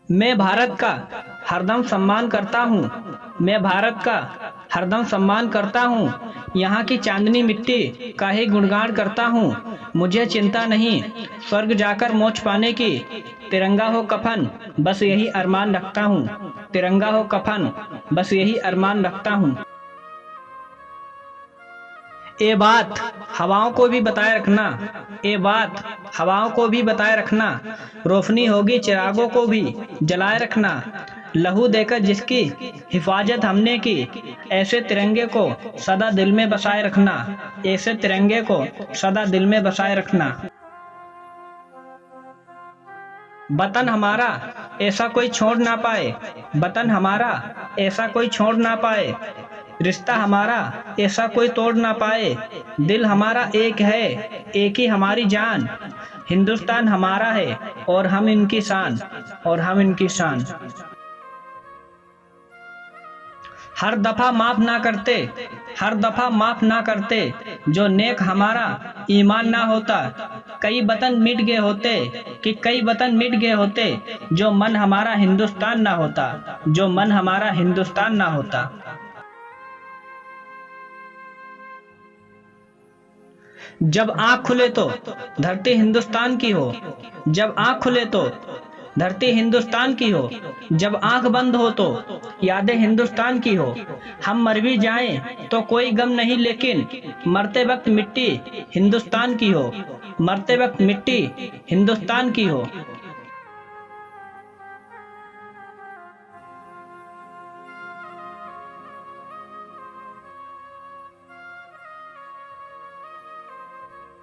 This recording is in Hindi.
मैं भारत का हरदम सम्मान करता हूँ। मैं भारत का हरदम सम्मान करता हूँ। यहाँ की चांदनी मिट्टी का ही गुणगान करता हूँ। मुझे चिंता नहीं स्वर्ग जाकर मोक्ष पाने की। तिरंगा हो कफन बस यही अरमान रखता हूँ। तिरंगा हो कफन बस यही अरमान रखता हूँ। ये बात हवाओं को भी बताए रखना। ये बात हवाओं को भी बताए रखना। रोशनी होगी चिरागों को भी जलाए रखना। लहू देकर जिसकी हिफाजत हमने की, ऐसे तिरंगे को सदा दिल में बसाए रखना। ऐसे तिरंगे को सदा दिल में बसाए रखना। वतन हमारा ऐसा कोई छोड़ ना पाए। वतन हमारा ऐसा कोई छोड़ ना पाए। रिश्ता हमारा ऐसा कोई तोड़ ना पाए। दिल हमारा एक है, एक ही हमारी जान। हिंदुस्तान हमारा है और हम इनकी शान, और हम इनकी शान। हर दफा माफ ना करते, हर दफा माफ ना करते। जो नेक हमारा ईमान ना होता। कई वतन मिट गए होते, कि कई वतन मिट गए होते। जो मन हमारा हिंदुस्तान ना होता, जो मन हमारा हिंदुस्तान ना होता। जब आँख खुले तो धरती हिंदुस्तान की हो। जब आँख खुले तो धरती हिंदुस्तान की हो। जब आँख बंद हो तो यादें हिंदुस्तान की हो। हम मर भी जाएं तो कोई गम नहीं, लेकिन मरते वक्त मिट्टी हिंदुस्तान की हो। मरते वक्त मिट्टी हिंदुस्तान की हो।